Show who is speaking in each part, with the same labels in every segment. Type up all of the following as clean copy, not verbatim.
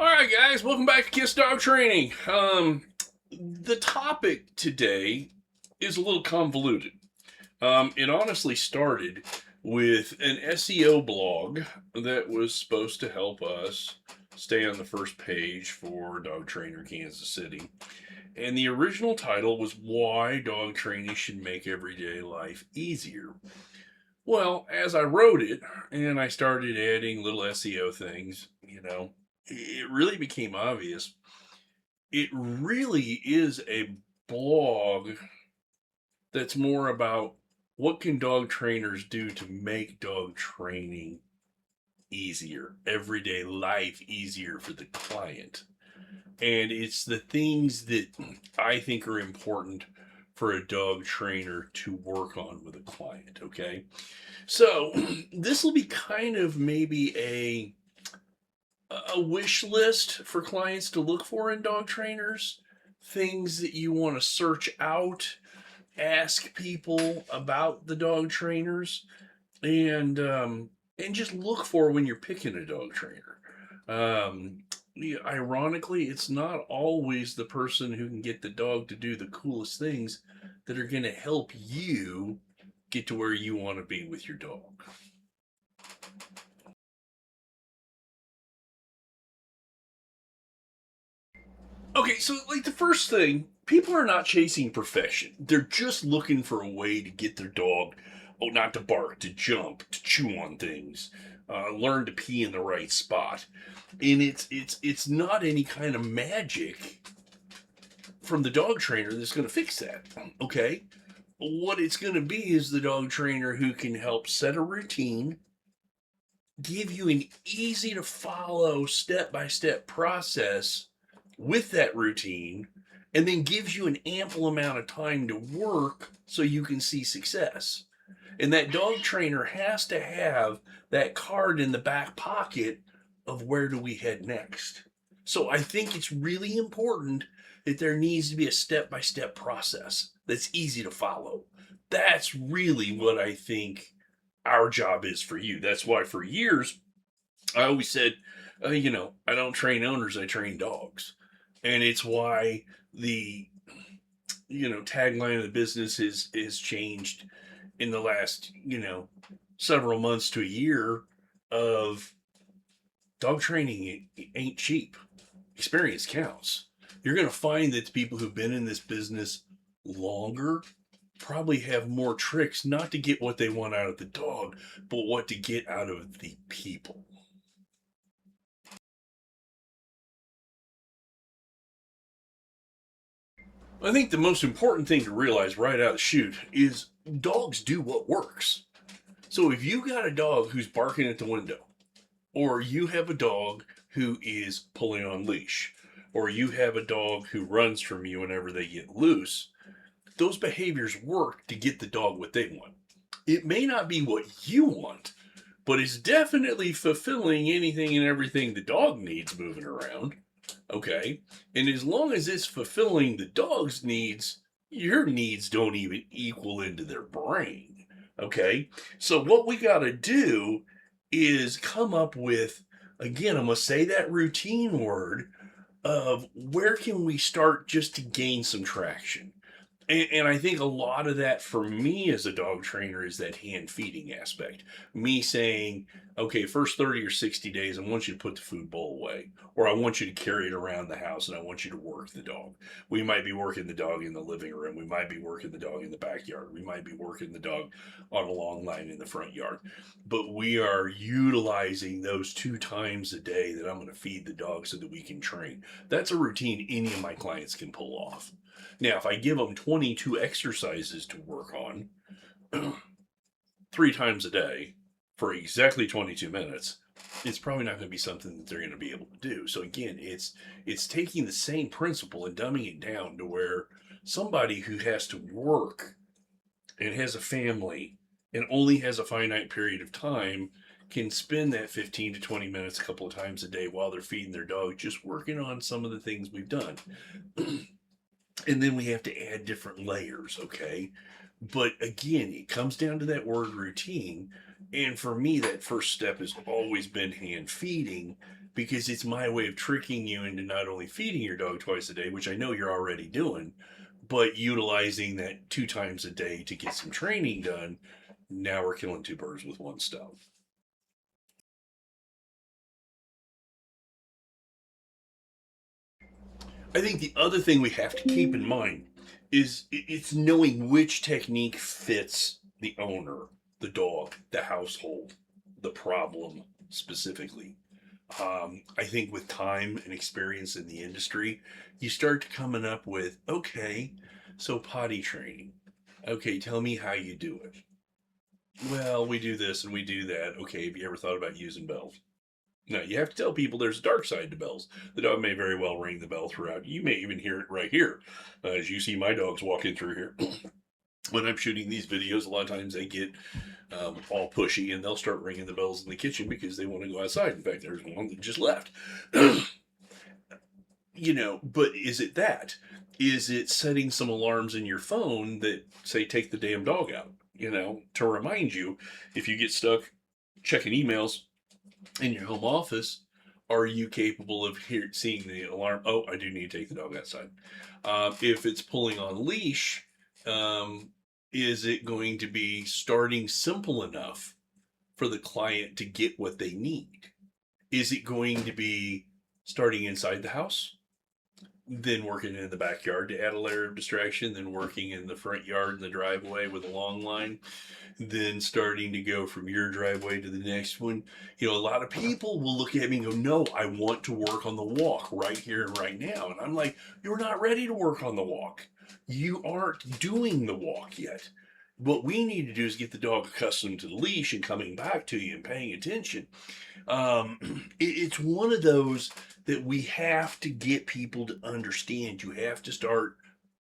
Speaker 1: All right, guys, welcome back to Kiss Dog Training. The topic today is a little convoluted. It honestly started with an SEO blog that was supposed to help us stay on the first page for Dog Trainer Kansas City. And the original title was Why Dog Training Should Make Everyday Life Easier. Well, as I wrote it and I started adding little SEO things, it really became obvious. It really is a blog that's more about what can dog trainers do to make dog training easier, everyday life easier for the client. And it's the things that I think are important for a dog trainer to work on with a client, okay? So, this will be kind of maybe a wish list for clients to look for in dog trainers, things that you want to search out, ask people about the dog trainers, and just look for when you're picking a dog trainer. Ironically, it's not always the person who can get the dog to do the coolest things that are going to help you get to where you want to be with your dog. Okay, so like the first thing, people are not chasing perfection. They're just looking for a way to get their dog, not to bark, to jump, to chew on things, learn to pee in the right spot. And it's not any kind of magic from the dog trainer that's going to fix that. Okay, what it's going to be is the dog trainer who can help set a routine, give you an easy to follow step by step process with that routine, and then gives you an ample amount of time to work so you can see success. And that dog trainer has to have that card in the back pocket of where do we head next. So I think it's really important that there needs to be a step by step process that's easy to follow. That's really what I think our job is for you. That's why for years I always said, I don't train owners, I train dogs. And it's why the tagline of the business is changed in the last several months to a year of dog training ain't cheap. Experience counts. You're going to find that the people who've been in this business longer probably have more tricks, not to get what they want out of the dog, but what to get out of the people. I think the most important thing to realize right out of the chute is dogs do what works. So if you got a dog who's barking at the window, or you have a dog who is pulling on leash, or you have a dog who runs from you whenever they get loose, those behaviors work to get the dog what they want. It may not be what you want, but it's definitely fulfilling anything and everything the dog needs moving around. Okay. And as long as it's fulfilling the dog's needs, your needs don't even equal into their brain. Okay. So what we got to do is come up with, again, I'm going to say that routine word of where can we start just to gain some traction. And I think a lot of that for me as a dog trainer is that hand feeding aspect. Me saying, okay, first 30 or 60 days, I want you to put the food bowl away, or I want you to carry it around the house and I want you to work the dog. We might be working the dog in the living room. We might be working the dog in the backyard. We might be working the dog on a long line in the front yard. But we are utilizing those 2 times a day that I'm going to feed the dog so that we can train. That's a routine any of my clients can pull off. Now, if I give them 22 exercises to work on 3 times a day for exactly 22 minutes, it's probably not going to be something that they're going to be able to do. So again, it's taking the same principle and dumbing it down to where somebody who has to work and has a family and only has a finite period of time can spend that 15 to 20 minutes a couple of times a day while they're feeding their dog, just working on some of the things we've done. And then we have to add different layers, okay? But again, it comes down to that word routine. And for me, that first step has always been hand feeding. because it's my way of tricking you into not only feeding your dog twice a day, which I know you're already doing, but utilizing that 2 times a day to get some training done. Now we're killing two birds with one stone. I think the other thing we have to keep in mind is it's knowing which technique fits the owner, the dog, the household, the problem specifically. I think with time and experience in the industry, you start coming up with, okay, so potty training. Okay, tell me how you do it. Well, we do this and we do that. Okay, have you ever thought about using bells? Now, you have to tell people there's a dark side to bells. The dog may very well ring the bell throughout. You may even hear it right here. As you see my dogs walking through here. When I'm shooting these videos, a lot of times they get all pushy and they'll start ringing the bells in the kitchen because they want to go outside. In fact, there's one that just left. But is it that? Is it setting some alarms in your phone that say, take the damn dog out, to remind you if you get stuck checking emails in your home office, are you capable of seeing the alarm? Oh, I do need to take the dog outside. If it's pulling on leash, is it going to be starting simple enough for the client to get what they need? Is it going to be starting inside the house, then working in the backyard to add a layer of distraction, then working in the front yard in the driveway with a long line, then starting to go from your driveway to the next one? A lot of people will look at me and go, no, I want to work on the walk right here and right now. And I'm like, you're not ready to work on the walk. You aren't doing the walk yet. What we need to do is get the dog accustomed to the leash and coming back to you and paying attention. It's one of those that we have to get people to understand. You have to start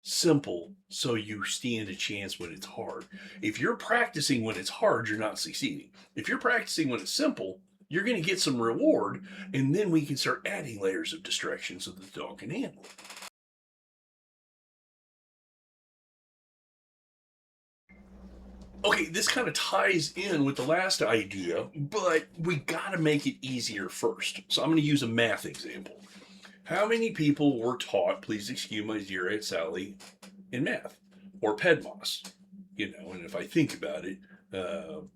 Speaker 1: simple so you stand a chance when it's hard. If you're practicing when it's hard, you're not succeeding. If you're practicing when it's simple, you're going to get some reward, and then we can start adding layers of distraction so that the dog can handle it. Okay, this kind of ties in with the last idea, but we got to make it easier first. So I'm going to use a math example. How many people were taught, please excuse my dear Aunt Sally, in math or PEDMOS? And if I think about it,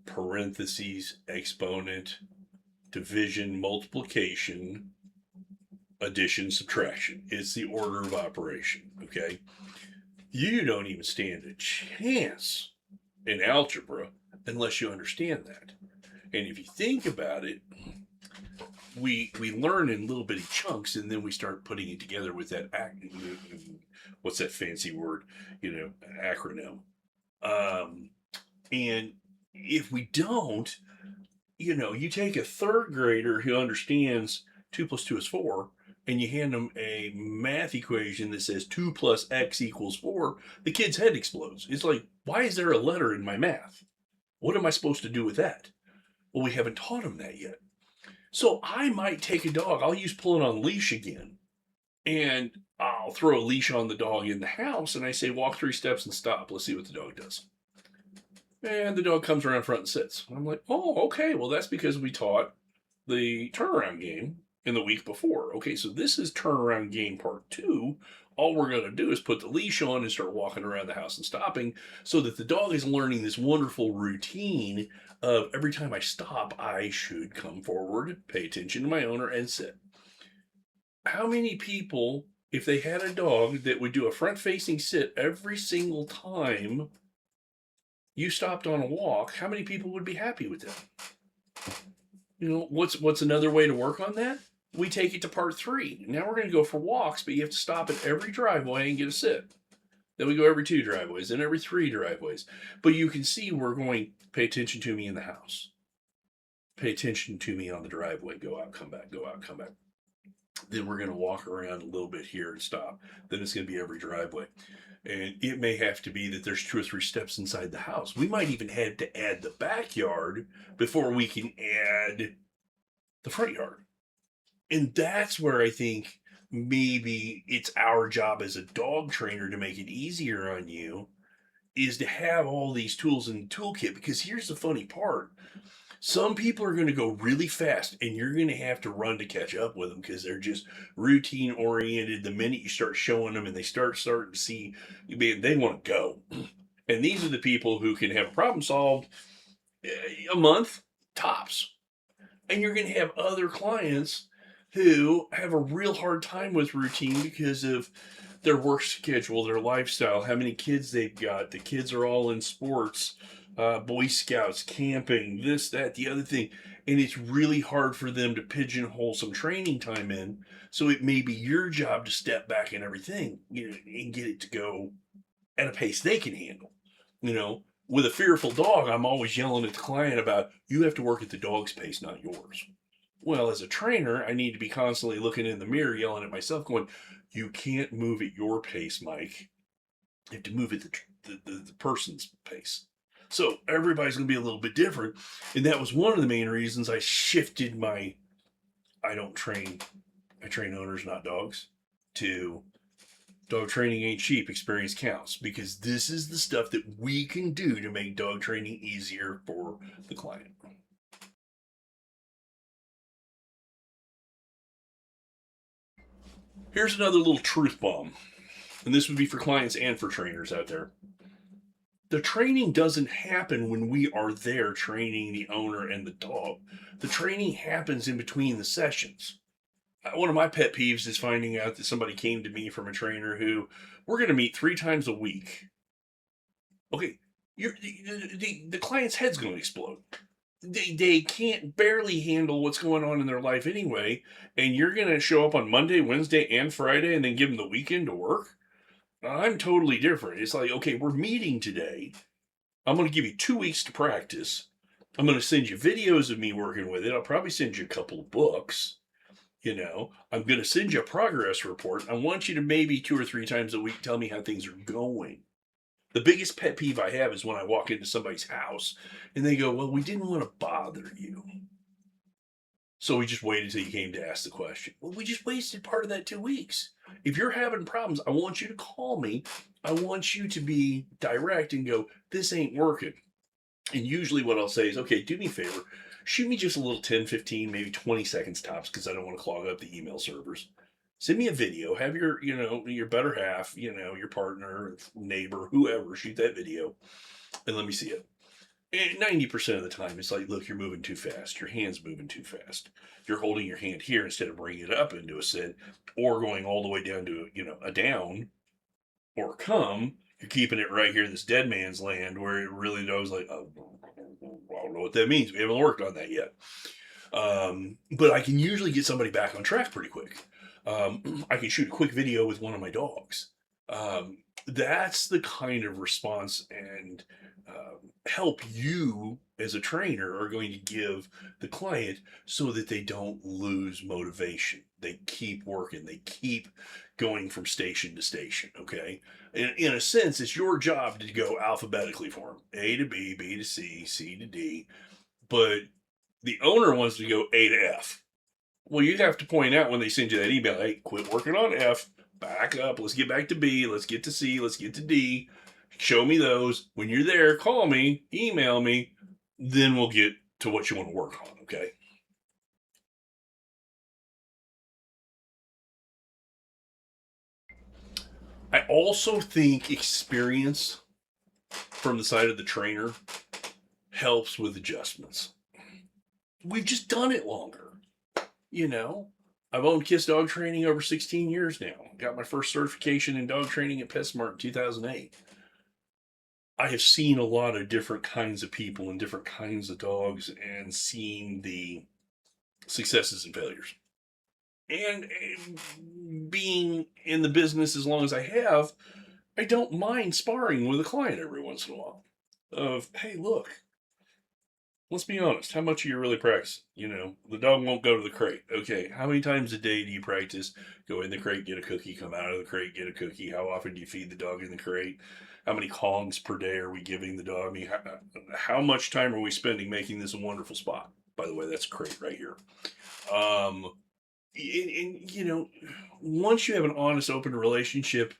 Speaker 1: parentheses, exponent, division, multiplication, addition, subtraction. It's the order of operation, okay? You don't even stand a chance in algebra unless you understand that. And if you think about it, we learn in little bitty chunks, and then we start putting it together with that what's that fancy word, acronym. And if we don't, you take a third grader who understands 2 plus 2 is 4, and you hand them a math equation that says 2 plus x equals 4, the kid's head explodes. It's like, why is there a letter in my math? What am I supposed to do with that? Well, we haven't taught them that yet. So I might take a dog, I'll use pulling on leash again, and I'll throw a leash on the dog in the house, and I say, walk 3 steps and stop. Let's see what the dog does. And the dog comes around front and sits. I'm like, oh, okay, well, that's because we taught the turnaround game in the week before. Okay, so this is turnaround game part 2. All we're going to do is put the leash on and start walking around the house and stopping so that the dog is learning this wonderful routine of every time I stop, I should come forward, pay attention to my owner, and sit. How many people, if they had a dog that would do a front-facing sit every single time you stopped on a walk, how many people would be happy with that? What's another way to work on that? We take it to part 3. Now we're going to go for walks, but you have to stop at every driveway and get a sit. Then we go every 2 driveways, then every 3 driveways. But you can see we're going, pay attention to me in the house. Pay attention to me on the driveway. Go out, come back, go out, come back. Then we're going to walk around a little bit here and stop. Then it's going to be every driveway. And it may have to be that there's 2 or 3 steps inside the house. We might even have to add the backyard before we can add the front yard. And that's where I think maybe it's our job as a dog trainer to make it easier on you, is to have all these tools in the toolkit. Because here's the funny part. Some people are going to go really fast and you're going to have to run to catch up with them because they're just routine oriented. The minute you start showing them and they starting to see, man, they want to go. And these are the people who can have a problem solved a month tops. And you're going to have other clients who have a real hard time with routine because of their work schedule, their lifestyle, how many kids they've got. The kids are all in sports, Boy Scouts, camping, this, that, the other thing. And it's really hard for them to pigeonhole some training time in. So it may be your job to step back and everything, and get it to go at a pace they can handle. With a fearful dog, I'm always yelling at the client about, you have to work at the dog's pace, not yours. Well, as a trainer, I need to be constantly looking in the mirror, yelling at myself, going, you can't move at your pace, Mike. You have to move at the person's pace. So everybody's going to be a little bit different. And that was one of the main reasons I shifted I train owners, not dogs, to dog training ain't cheap, experience counts, because this is the stuff that we can do to make dog training easier for the client. Here's another little truth bomb, and this would be for clients and for trainers out there. The training doesn't happen when we are there training the owner and the dog. The training happens in between the sessions. One of my pet peeves is finding out that somebody came to me from a trainer who, we're going to meet 3 times a week. Okay, the client's head's going to explode. They can't barely handle what's going on in their life anyway, and you're going to show up on Monday, Wednesday, and Friday and then give them the weekend to work? I'm totally different. It's like, okay, we're meeting today. I'm going to give you 2 weeks to practice. I'm going to send you videos of me working with it. I'll probably send you a couple of books. I'm going to send you a progress report. I want you to maybe 2 or 3 times a week tell me how things are going. The biggest pet peeve I have is when I walk into somebody's house and they go, well, we didn't want to bother you, so we just waited till you came to ask the question. Well, we just wasted part of that 2 weeks. If you're having problems, I want you to call me. I want you to be direct and go, this ain't working. And usually what I'll say is, okay, do me a favor. Shoot me just a little 10, 15, maybe 20 seconds tops, because I don't want to clog up the email servers. Send me a video. Have your better half, your partner, neighbor, whoever, shoot that video and let me see it. And 90% of the time, it's like, look, you're moving too fast. Your hand's moving too fast. You're holding your hand here instead of bringing it up into a sit or going all the way down to, a down or a come. You're keeping it right here in this dead man's land where it really knows, like, oh, I don't know what that means. We haven't worked on that yet. But I can usually get somebody back on track pretty quick. I can shoot a quick video with one of my dogs. That's the kind of response and help you as a trainer are going to give the client so that they don't lose motivation. They keep working. They keep going from station to station. Okay. In a sense, it's your job to go alphabetically for them. A to B, B to C, C to D. But the owner wants to go A to F. Well, you have to point out when they send you that email, hey, quit working on F, back up, let's get back to B, let's get to C, let's get to D, show me those. When you're there, call me, email me, then we'll get to what you want to work on, okay? I also think experience from the side of the trainer helps with adjustments. We've just done it longer. I've owned Kiss Dog Training over 16 years now. Got my first certification in dog training at PetSmart in 2008. I have seen a lot of different kinds of people and different kinds of dogs and seen the successes and failures. And being in the business as long as I have, I don't mind sparring with a client every once in a while. Of, hey, look, let's be honest. How much are you really practicing? The dog won't go to the crate. Okay, how many times a day do you practice? Go in the crate, get a cookie, come out of the crate, get a cookie. How often do you feed the dog in the crate? How many hongs per day are we giving the dog? I mean, how much time are we spending making this a wonderful spot? By the way, that's a crate right here. And once you have an honest, open relationship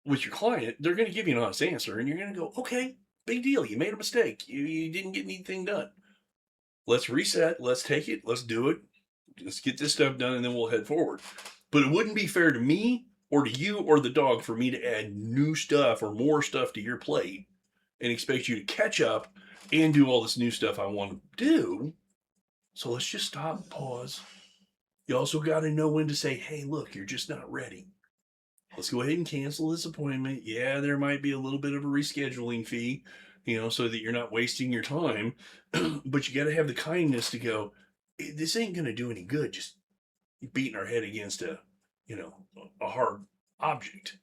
Speaker 1: with your client, they're going to give you an honest answer, and you're going to go, okay, big deal. You made a mistake. You didn't get anything done. Let's reset. Let's take it. Let's do it. Let's get this stuff done and then we'll head forward. But it wouldn't be fair to me or to you or the dog for me to add new stuff or more stuff to your plate and expect you to catch up and do all this new stuff I want to do. So let's just stop, pause. You also got to know when to say, hey, look, you're just not ready. Let's go ahead and cancel this appointment. Yeah, there might be a little bit of a rescheduling fee, so that you're not wasting your time. But you got to have the kindness to go, this ain't going to do any good. Just beating our head against you know, a hard object.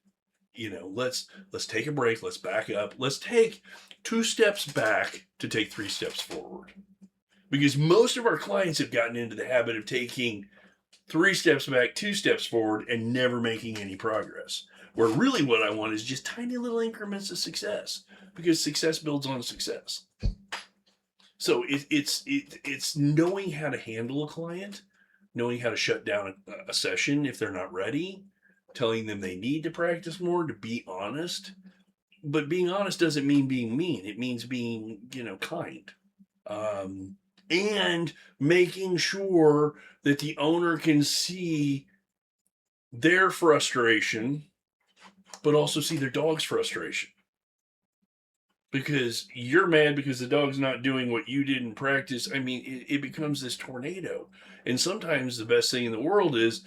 Speaker 1: Let's take a break. Let's back up. Let's take 2 steps back to take 3 steps forward. Because most of our clients have gotten into the habit of taking 3 steps back, 2 steps forward, and never making any progress. Where really what I want is just tiny little increments of success, because success builds on success. So it's knowing how to handle a client, knowing how to shut down a session if they're not ready, telling them they need to practice more, to be honest. But being honest doesn't mean being mean. It means being, kind. And making sure that the owner can see their frustration, but also see their dog's frustration. Because you're mad because the dog's not doing what you did in practice. I mean, it becomes this tornado. And sometimes the best thing in the world is,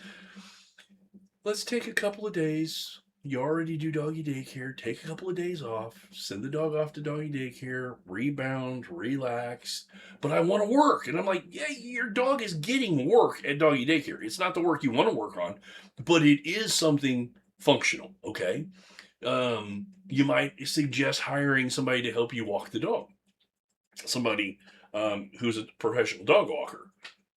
Speaker 1: let's take a couple of days. You already do doggy daycare. Take a couple of days off. Send the dog off to doggy daycare. Rebound. Relax. But I want to work. And I'm like, yeah, your dog is getting work at doggy daycare. It's not the work you want to work on, but it is something functional, okay? You might suggest hiring somebody to help you walk the dog. Somebody who's a professional dog walker.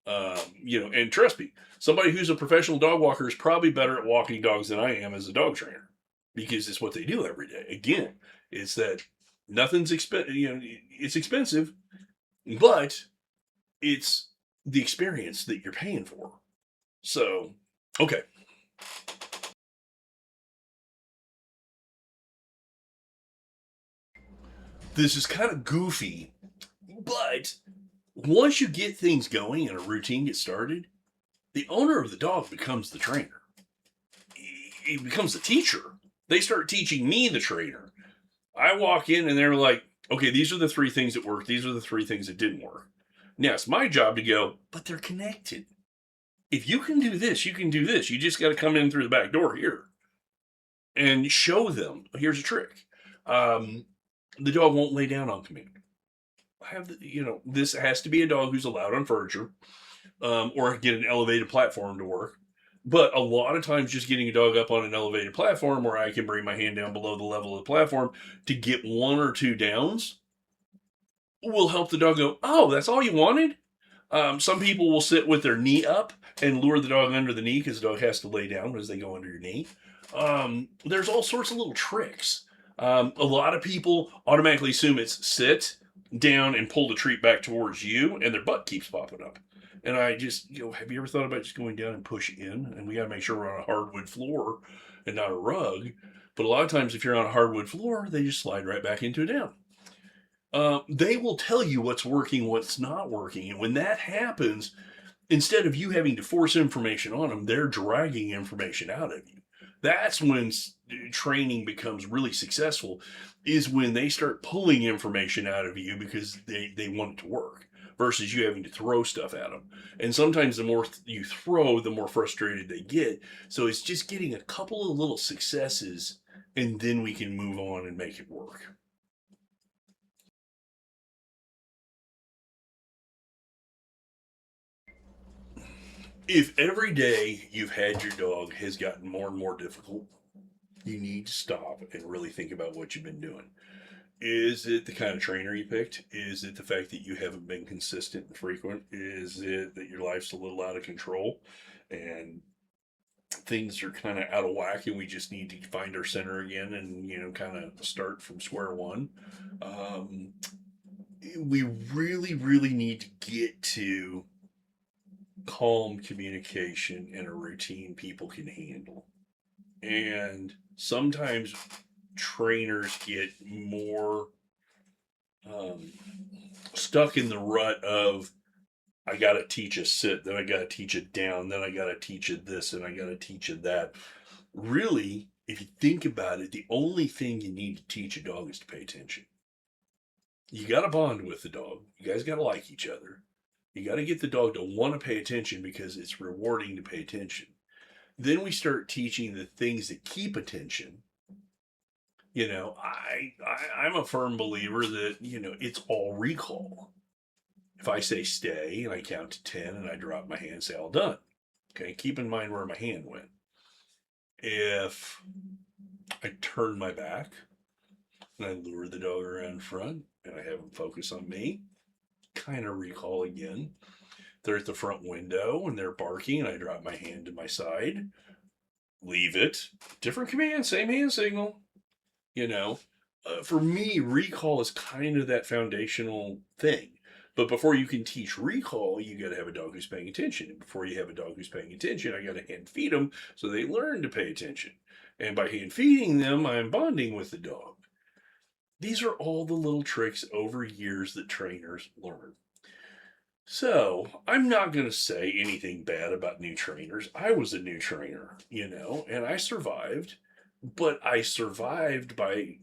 Speaker 1: And trust me, somebody who's a professional dog walker is probably better at walking dogs than I am as a dog trainer, because it's what they do every day. Again, it's that nothing's it's expensive, but it's the experience that you're paying for. So, okay. This is kind of goofy, but once you get things going and a routine gets started, the owner of the dog becomes the trainer. He becomes the teacher. They start teaching me, the trainer. I walk in and they're like, okay, these are the 3 things that worked. These are the 3 things that didn't work. Now it's my job to go, but they're connected. If you can do this, you can do this. You just got to come in through the back door here and show them. Here's a trick. The dog won't lay down on command. This has to be a dog who's allowed on furniture, or get an elevated platform to work. But a lot of times, just getting a dog up on an elevated platform where I can bring my hand down below the level of the platform to get 1 or 2 downs will help the dog go, oh, that's all you wanted? Some people will sit with their knee up and lure the dog under the knee, because the dog has to lay down as they go under your knee. There's all sorts of little tricks. A lot of people automatically assume it's sit down and pull the treat back towards you, and their butt keeps popping up. And I just, have you ever thought about just going down and push in? And we got to make sure we're on a hardwood floor and not a rug. But a lot of times, if you're on a hardwood floor, they just slide right back into a down. They will tell you what's working, what's not working. And when that happens, instead of you having to force information on them, they're dragging information out of you. That's when training becomes really successful, is when they start pulling information out of you because they want it to work, versus you having to throw stuff at them. And sometimes the more you throw, the more frustrated they get. So it's just getting a couple of little successes, and then we can move on and make it work. If every day you've had your dog has gotten more and more difficult, you need to stop and really think about what you've been doing. Is it the kind of trainer you picked? Is it the fact that you haven't been consistent and frequent? Is it that your life's a little out of control and things are kind of out of whack and we just need to find our center again and, kind of start from square one? Um, we really, really need to get to calm communication and a routine people can handle. And sometimes trainers get more stuck in the rut of I got to teach a sit, then I got to teach it down, then I got to teach it this, and I got to teach it that. Really, if you think about it, the only thing you need to teach a dog is to pay attention. You got to bond with the dog. You guys got to like each other. You got to get the dog to want to pay attention because it's rewarding to pay attention. Then we start teaching the things that keep attention. I'm a firm believer that, it's all recall. If I say stay and I count to 10 and I drop my hand and say all done, okay, keep in mind where my hand went. If I turn my back and I lure the dog around front and I have them focus on me, kind of recall again. They're at the front window and they're barking and I drop my hand to my side, leave it. Different command, same hand signal. For me, recall is kind of that foundational thing. But before you can teach recall, you got to have a dog who's paying attention. And before you have a dog who's paying attention, I got to hand feed them so they learn to pay attention. And by hand feeding them, I'm bonding with the dog. These are all the little tricks over years that trainers learn. So I'm not going to say anything bad about new trainers. I was a new trainer, and I survived. But I survived by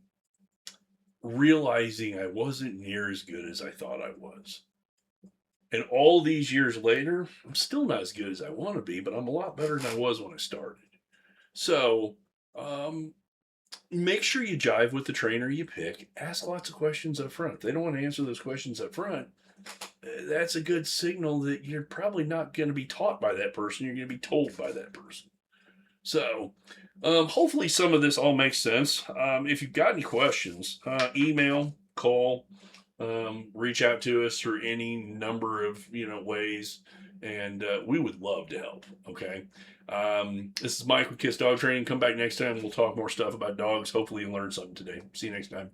Speaker 1: realizing I wasn't near as good as I thought I was. And all these years later, I'm still not as good as I want to be, but I'm a lot better than I was when I started. So, make sure you jive with the trainer you pick. Ask lots of questions up front. If they don't want to answer those questions up front, that's a good signal that you're probably not going to be taught by that person. You're going to be told by that person. So, hopefully some of this all makes sense. If you've got any questions, email, call, reach out to us through any number of, ways, and we would love to help, okay? This is Mike with Kiss Dog Training. Come back next time. We'll talk more stuff about dogs. Hopefully you learned something today. See you next time.